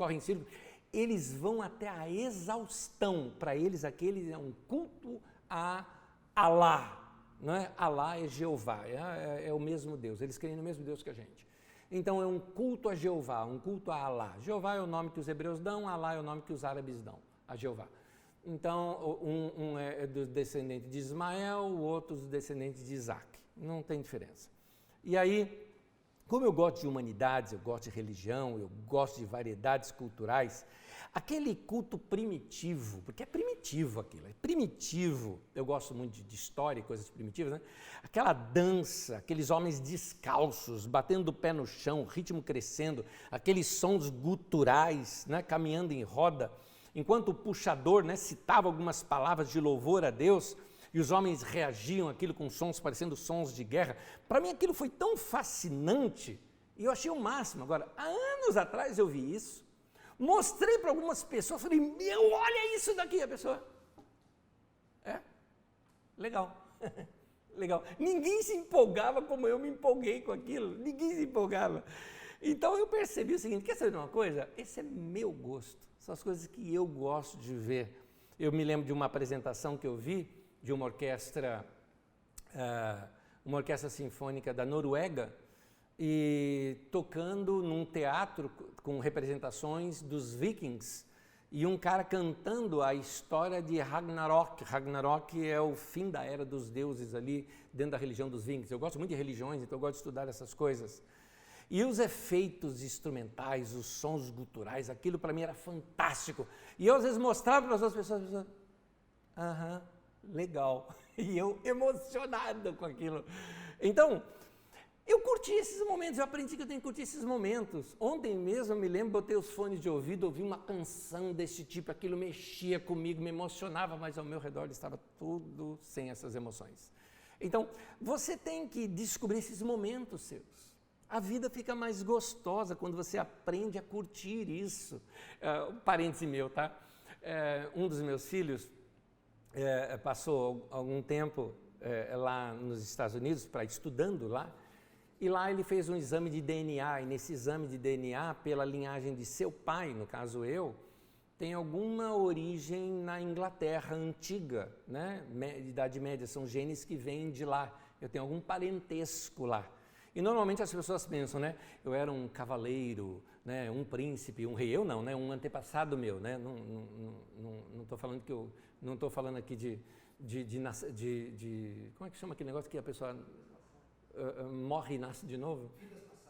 Speaker 1: eles vão até a exaustão. Para eles aquele é um culto a Alá, não é? Alá é Jeová, é o mesmo Deus, eles creem no mesmo Deus que a gente. Então é um culto a Jeová, um culto a Alá. Jeová é o nome que os hebreus dão, Alá é o nome que os árabes dão, a Jeová. Então um é dos descendentes de Ismael, o outro dos descendentes de Isaac, não tem diferença. E aí, como eu gosto de humanidades, eu gosto de religião, eu gosto de variedades culturais, aquele culto primitivo, porque é primitivo aquilo, é primitivo, eu gosto muito de história e coisas primitivas, né? Aquela dança, aqueles homens descalços, batendo o pé no chão, ritmo crescendo, aqueles sons guturais, né? Caminhando em roda, enquanto o puxador, né, citava algumas palavras de louvor a Deus, e os homens reagiam àquilo com sons parecendo sons de guerra. Para mim aquilo foi tão fascinante, e eu achei o máximo. Agora, há anos atrás eu vi isso, mostrei para algumas pessoas, falei, meu, olha isso daqui, a pessoa, legal, legal. Ninguém se empolgava como eu me empolguei com aquilo, ninguém se empolgava. Então eu percebi o seguinte, quer saber de uma coisa? Esse é meu gosto, são as coisas que eu gosto de ver. Eu me lembro de uma apresentação que eu vi, de uma orquestra sinfônica da Noruega, e tocando num teatro com representações dos vikings, e um cara cantando a história de Ragnarok. Ragnarok é o fim da era dos deuses ali, dentro da religião dos vikings. Eu gosto muito de religiões, então eu gosto de estudar essas coisas. E os efeitos instrumentais, os sons guturais, aquilo para mim era fantástico. E eu às vezes mostrava para as outras pessoas, legal, e eu emocionado com aquilo. Então, eu curti esses momentos, eu aprendi que eu tenho que curtir esses momentos. Ontem mesmo, eu me lembro, botei os fones de ouvido, ouvi uma canção desse tipo, aquilo mexia comigo, me emocionava, mas ao meu redor estava tudo sem essas emoções. Então, você tem que descobrir esses momentos seus. A vida fica mais gostosa quando você aprende a curtir isso. Parêntese meu, tá? Um dos meus filhos passou algum tempo lá nos Estados Unidos, estudando lá, e lá ele fez um exame de DNA, e nesse exame de DNA, pela linhagem de seu pai, no caso eu, tem alguma origem na Inglaterra antiga, né? Idade Média, são genes que vêm de lá, eu tenho algum parentesco lá. E normalmente as pessoas pensam, né? Eu era um cavaleiro, né? Um príncipe, um rei. Eu não, né? Um antepassado meu, né? Não estou falando que eu, não estou falando aqui de como é que chama aquele negócio que a pessoa morre e nasce de novo?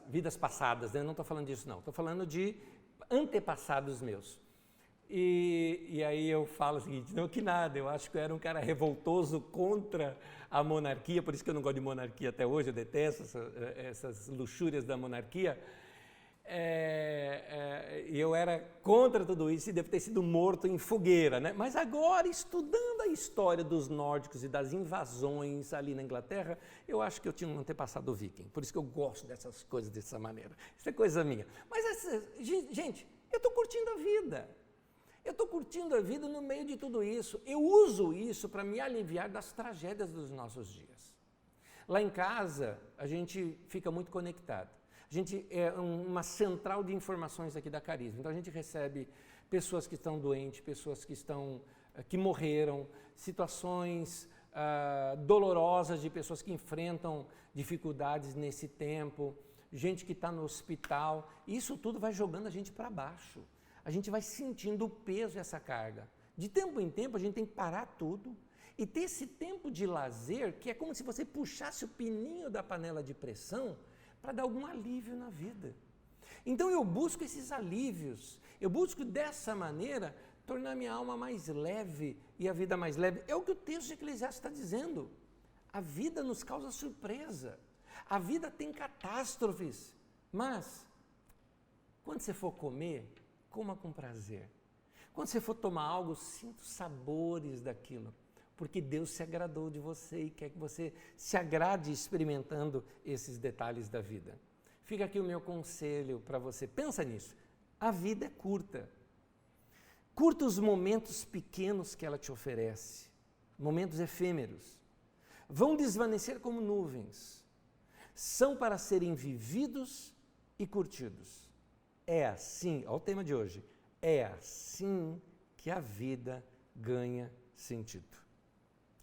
Speaker 1: Vidas passadas, né? Não estou falando disso, não. Estou falando de antepassados meus. E aí eu falo o seguinte, não que nada, eu acho que eu era um cara revoltoso contra a monarquia, por isso que eu não gosto de monarquia até hoje, eu detesto essas luxúrias da monarquia. E eu era contra tudo isso e devo ter sido morto em fogueira, né? Mas agora, estudando a história dos nórdicos e das invasões ali na Inglaterra, eu acho que eu tinha um antepassado viking, por isso que eu gosto dessas coisas dessa maneira. Isso é coisa minha. Mas, gente, eu estou curtindo a vida. Eu estou curtindo a vida no meio de tudo isso. Eu uso isso para me aliviar das tragédias dos nossos dias. Lá em casa, a gente fica muito conectado. A gente é uma central de informações aqui da Carisma. Então a gente recebe pessoas que estão doentes, pessoas que morreram, situações dolorosas de pessoas que enfrentam dificuldades nesse tempo, gente que está no hospital. Isso tudo vai jogando a gente para baixo. A gente vai sentindo o peso dessa carga. De tempo em tempo, a gente tem que parar tudo e ter esse tempo de lazer, que é como se você puxasse o pininho da panela de pressão para dar algum alívio na vida. Então eu busco esses alívios, eu busco dessa maneira tornar minha alma mais leve e a vida mais leve. É o que o texto de Eclesiastes está dizendo. A vida nos causa surpresa, a vida tem catástrofes, mas quando você for comer, coma com prazer. Quando você for tomar algo, sinta os sabores daquilo, porque Deus se agradou de você e quer que você se agrade experimentando esses detalhes da vida. Fica aqui o meu conselho para você, pensa nisso, a vida é curta. Curta os momentos pequenos que ela te oferece, momentos efêmeros. Vão desvanecer como nuvens. São para serem vividos e curtidos. É assim, olha o tema de hoje, é assim que a vida ganha sentido.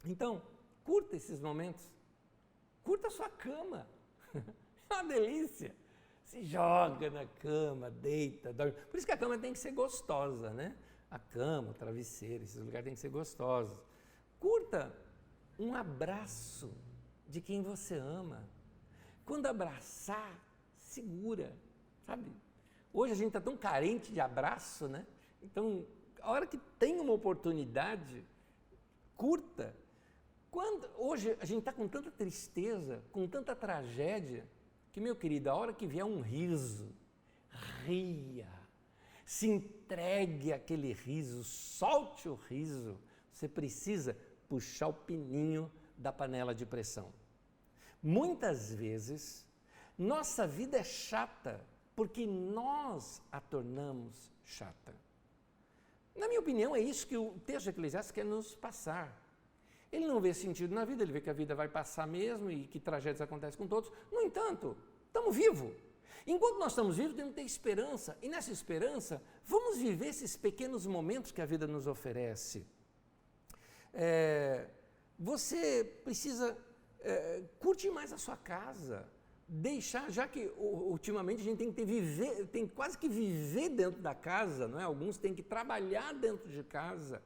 Speaker 1: Então, curta esses momentos. Curta a sua cama. É uma delícia. Se joga na cama, deita, dorme. Por isso que a cama tem que ser gostosa, né? A cama, o travesseiro, esses lugares têm que ser gostosos. Curta um abraço de quem você ama. Quando abraçar, segura, sabe? Hoje a gente está tão carente de abraço, né? Então, a hora que tem uma oportunidade, curta. Hoje a gente está com tanta tristeza, com tanta tragédia, que, meu querido, a hora que vier um riso, ria. Se entregue àquele riso, solte o riso. Você precisa puxar o pininho da panela de pressão. Muitas vezes, nossa vida é chata porque nós a tornamos chata. Na minha opinião, é isso que o texto de Eclesiastes quer nos passar. Ele não vê sentido na vida, ele vê que a vida vai passar mesmo e que tragédias acontecem com todos. No entanto, estamos vivos. Enquanto nós estamos vivos, temos que ter esperança. E nessa esperança, vamos viver esses pequenos momentos que a vida nos oferece. Você precisa curtir mais a sua casa. Deixar, já que ultimamente a gente tem quase que viver dentro da casa, não é? Alguns têm que trabalhar dentro de casa.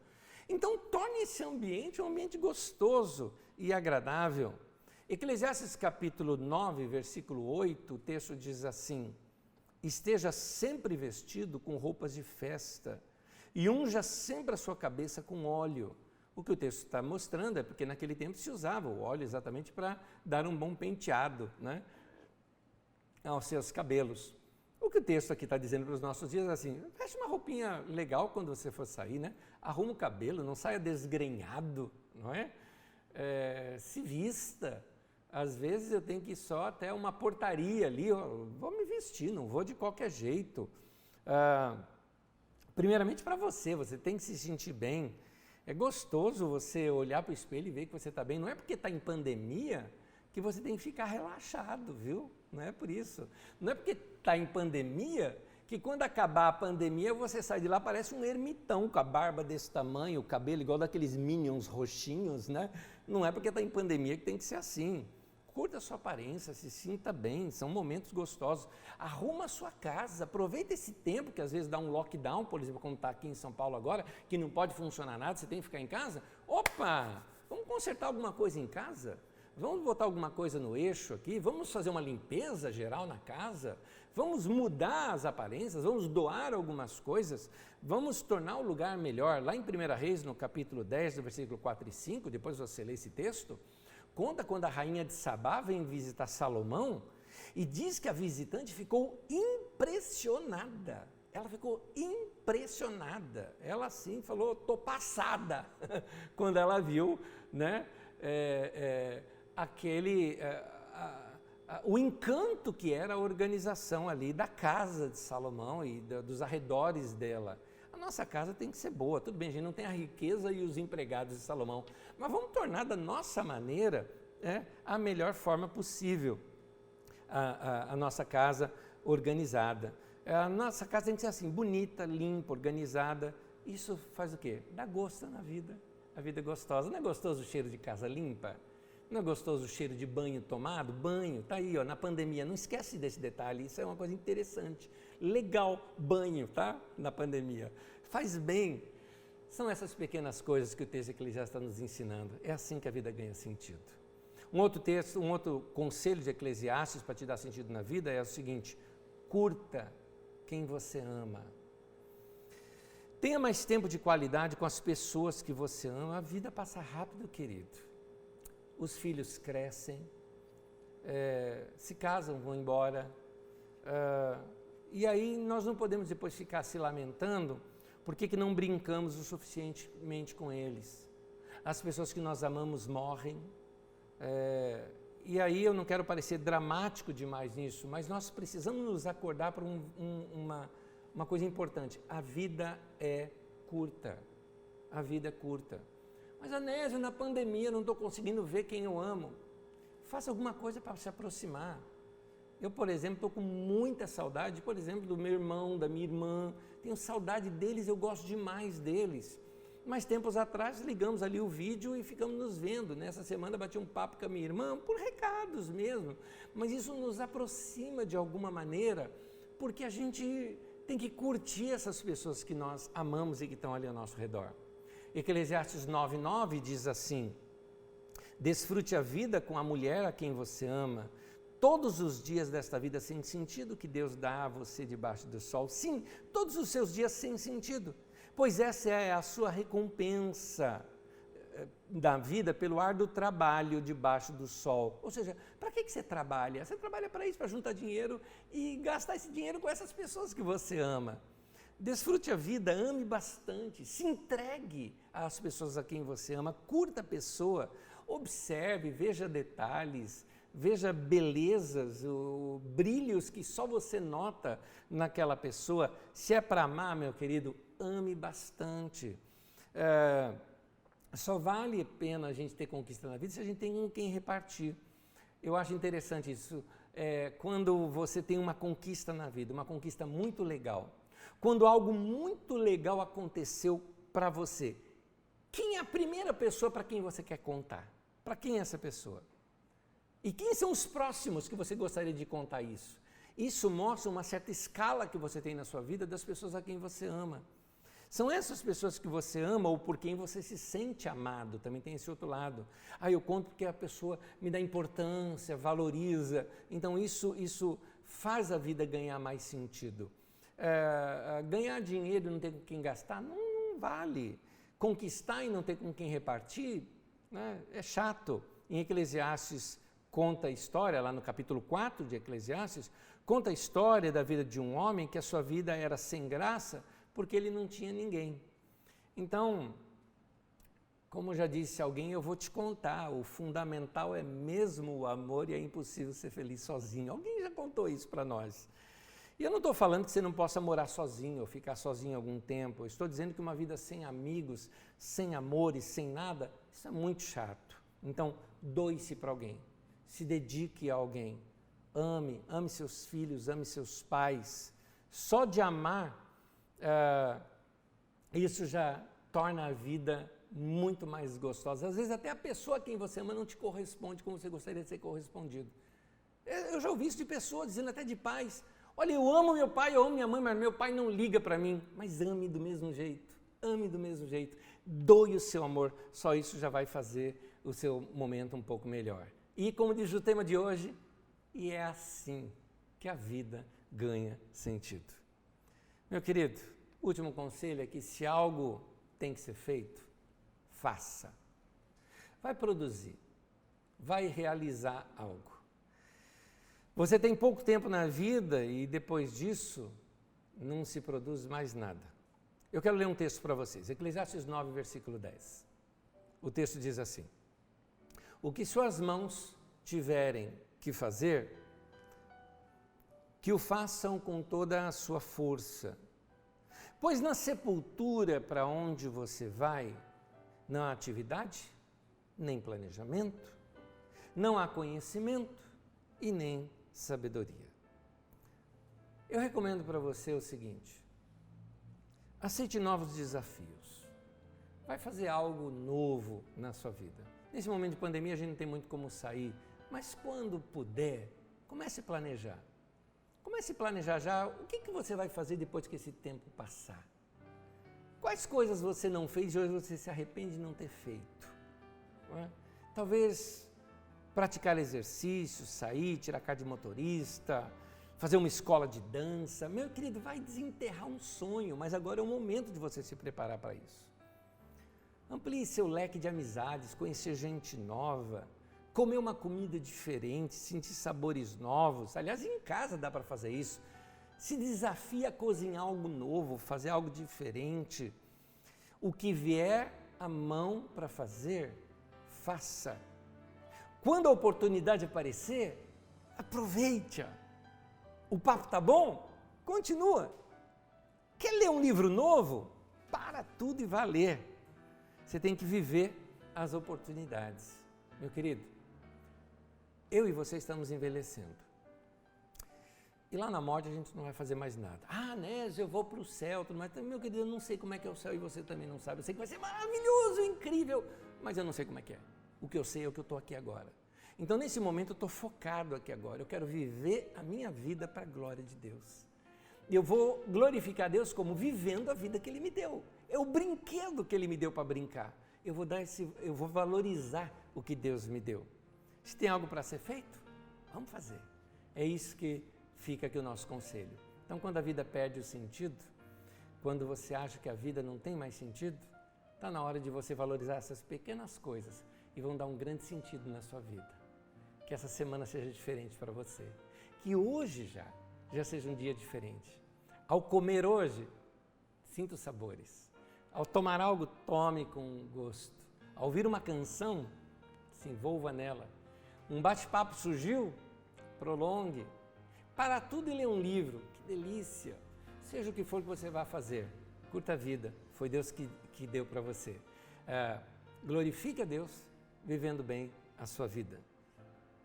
Speaker 1: Então, torne esse ambiente um ambiente gostoso e agradável. Eclesiastes capítulo 9, versículo 8, o texto diz assim: esteja sempre vestido com roupas de festa e unja sempre a sua cabeça com óleo. O que o texto está mostrando é porque naquele tempo se usava o óleo exatamente para dar um bom penteado, né, aos seus cabelos. O que o texto aqui está dizendo para os nossos dias é assim: veste uma roupinha legal quando você for sair, né? Arruma o cabelo, não saia desgrenhado, não é? Se vista. Às vezes eu tenho que ir só até uma portaria ali, vou me vestir, não vou de qualquer jeito. Primeiramente para você tem que se sentir bem. É gostoso você olhar para o espelho e ver que você está bem. Não é porque está em pandemia que você tem que ficar relaxado, viu? Não é por isso. Não é porque está em pandemia que quando acabar a pandemia você sai de lá, parece um ermitão com a barba desse tamanho, o cabelo igual daqueles Minions roxinhos, né? Não é porque está em pandemia que tem que ser assim. Curta a sua aparência, se sinta bem, são momentos gostosos. Arruma a sua casa, aproveita esse tempo que às vezes dá um lockdown, por exemplo, como está aqui em São Paulo agora, que não pode funcionar nada, você tem que ficar em casa. Opa, vamos consertar alguma coisa em casa? Vamos botar alguma coisa no eixo aqui? Vamos fazer uma limpeza geral na casa? Vamos mudar as aparências? Vamos doar algumas coisas? Vamos tornar o lugar melhor? Lá em 1 Reis, no capítulo 10, do versículo 4 e 5, depois você lê esse texto, conta quando a rainha de Sabá vem visitar Salomão e diz que a visitante ficou impressionada. Ela ficou impressionada. Ela assim falou, estou passada, quando ela viu, né, o encanto que era a organização ali da casa de Salomão e dos arredores dela. A nossa casa tem que ser boa, tudo bem, a gente não tem a riqueza e os empregados de Salomão, mas vamos tornar da nossa maneira a melhor forma possível a nossa casa organizada. A nossa casa tem que ser assim, bonita, limpa, organizada. Isso faz o quê? Dá gosto na vida. A vida é gostosa. Não é gostoso o cheiro de casa limpa? Não é gostoso o cheiro de banho tomado? Banho, tá aí, ó, na pandemia. Não esquece desse detalhe, isso é uma coisa interessante. Legal, banho, tá? Na pandemia. Faz bem. São essas pequenas coisas que o texto de Eclesiastes está nos ensinando. É assim que a vida ganha sentido. Um outro conselho de Eclesiastes para te dar sentido na vida é o seguinte: curta quem você ama. Tenha mais tempo de qualidade com as pessoas que você ama. A vida passa rápido, querido. Os filhos crescem, se casam, vão embora. E aí nós não podemos depois ficar se lamentando, Por que não brincamos o suficientemente com eles? As pessoas que nós amamos morrem. E aí eu não quero parecer dramático demais nisso, mas nós precisamos nos acordar para uma coisa importante. A vida é curta. A vida é curta. Mas, Anésio, na pandemia eu não estou conseguindo ver quem eu amo. Faça alguma coisa para se aproximar. Eu, por exemplo, estou com muita saudade, por exemplo, do meu irmão, da minha irmã. Tenho saudade deles, eu gosto demais deles. Mas tempos atrás ligamos ali o vídeo e ficamos nos vendo. Nessa semana bati um papo com a minha irmã, por recados mesmo. Mas isso nos aproxima de alguma maneira, porque a gente tem que curtir essas pessoas que nós amamos e que estão ali ao nosso redor. Eclesiastes 9:9 diz assim: desfrute a vida com a mulher a quem você ama, todos os dias desta vida sem sentido que Deus dá a você debaixo do sol. Sim, todos os seus dias sem sentido, pois essa é a sua recompensa da vida pelo árduo trabalho debaixo do sol. Ou seja, para que você trabalha? Você trabalha para isso, para juntar dinheiro e gastar esse dinheiro com essas pessoas que você ama. Desfrute a vida, ame bastante, se entregue às pessoas a quem você ama, curta a pessoa, observe, veja detalhes, veja belezas, brilhos que só você nota naquela pessoa. Se é para amar, meu querido, ame bastante. Só vale a pena a gente ter conquista na vida se a gente tem com quem repartir. Eu acho interessante isso. Quando você tem uma conquista na vida, uma conquista muito legal, quando algo muito legal aconteceu para você, quem é a primeira pessoa para quem você quer contar? Para quem é essa pessoa? E quem são os próximos que você gostaria de contar isso? Isso mostra uma certa escala que você tem na sua vida das pessoas a quem você ama. São essas pessoas que você ama ou por quem você se sente amado, também tem esse outro lado. Eu conto porque a pessoa me dá importância, valoriza, então isso faz a vida ganhar mais sentido. Ganhar dinheiro e não ter com quem gastar, não vale. Conquistar e não ter com quem repartir, né, é chato. Em Eclesiastes conta a história, lá no capítulo 4 de Eclesiastes, conta a história da vida de um homem que a sua vida era sem graça porque ele não tinha ninguém. Então, como já disse alguém, eu vou te contar, o fundamental é mesmo o amor e é impossível ser feliz sozinho. Alguém já contou isso para nós. E eu não estou falando que você não possa morar sozinho ou ficar sozinho algum tempo. Eu estou dizendo que uma vida sem amigos, sem amores, sem nada, isso é muito chato. Então, doe-se para alguém. Se dedique a alguém, ame seus filhos, ame seus pais. Só de amar, isso já torna a vida muito mais gostosa. Às vezes até a pessoa a quem você ama não te corresponde como você gostaria de ser correspondido. Eu já ouvi isso de pessoas, dizendo até de pais: olha, eu amo meu pai, eu amo minha mãe, mas meu pai não liga para mim. Mas ame do mesmo jeito, doe o seu amor, só isso já vai fazer o seu momento um pouco melhor. E como diz o tema de hoje, e é assim que a vida ganha sentido. Meu querido, o último conselho é que se algo tem que ser feito, faça. Vai produzir, vai realizar algo. Você tem pouco tempo na vida e depois disso não se produz mais nada. Eu quero ler um texto para vocês, Eclesiastes 9, versículo 10. O texto diz assim: o que suas mãos tiverem que fazer, que o façam com toda a sua força. Pois na sepultura para onde você vai, não há atividade, nem planejamento, não há conhecimento e nem sabedoria. Eu recomendo para você o seguinte: aceite novos desafios. Vai fazer algo novo na sua vida. Nesse momento de pandemia a gente não tem muito como sair, mas quando puder, comece a planejar. Comece a planejar já o que você vai fazer depois que esse tempo passar. Quais coisas você não fez e hoje você se arrepende de não ter feito? Não é? Talvez praticar exercícios, sair, tirar carta de motorista, fazer uma escola de dança. Meu querido, vai desenterrar um sonho, mas agora é o momento de você se preparar para isso. Amplie seu leque de amizades, conhecer gente nova, comer uma comida diferente, sentir sabores novos. Aliás, em casa dá para fazer isso. Se desafie a cozinhar algo novo, fazer algo diferente. O que vier à mão para fazer, faça. Quando a oportunidade aparecer, aproveite-a. O papo tá bom? Continua. Quer ler um livro novo? Para tudo e vá ler. Você tem que viver as oportunidades. Meu querido, eu e você estamos envelhecendo. E lá na morte a gente não vai fazer mais nada. Ah, Nésio, eu vou para o céu, mas meu querido, eu não sei como é que é o céu e você também não sabe. Eu sei que vai ser maravilhoso, incrível, mas eu não sei como é que é. O que eu sei é o que eu estou aqui agora. Então, nesse momento, eu estou focado aqui agora. Eu quero viver a minha vida para a glória de Deus. E eu vou glorificar Deus como vivendo a vida que Ele me deu. É o brinquedo que Ele me deu para brincar. Eu vou valorizar o que Deus me deu. Se tem algo para ser feito, vamos fazer. É isso que fica aqui o nosso conselho. Então, quando a vida perde o sentido, quando você acha que a vida não tem mais sentido, está na hora de você valorizar essas pequenas coisas e vão dar um grande sentido na sua vida. Que essa semana seja diferente para você. Que hoje já seja um dia diferente. Ao comer hoje, sinta os sabores. Ao tomar algo, tome com gosto. Ao ouvir uma canção, se envolva nela. Um bate-papo surgiu, prolongue. Para tudo e ler um livro, que delícia! Seja o que for que você vá fazer, curta a vida, foi Deus que deu para você. Glorifique a Deus, vivendo bem a sua vida.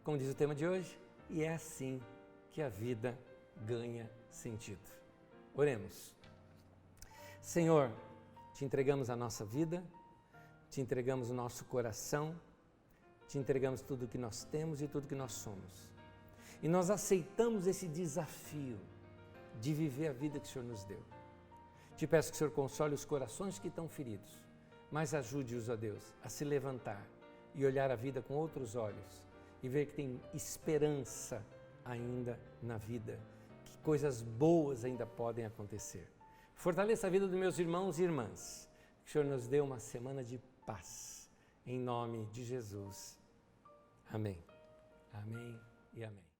Speaker 1: Como diz o tema de hoje, e é assim que a vida ganha sentido. Oremos. Senhor, te entregamos a nossa vida, te entregamos o nosso coração, te entregamos tudo o que nós temos e tudo que nós somos. E nós aceitamos esse desafio de viver a vida que o Senhor nos deu. Te peço que o Senhor console os corações que estão feridos, mas ajude-os, ó Deus, a se levantar e olhar a vida com outros olhos e ver que tem esperança ainda na vida, que coisas boas ainda podem acontecer. Fortaleça a vida dos meus irmãos e irmãs. Que o Senhor nos dê uma semana de paz. Em nome de Jesus. Amém. Amém e amém.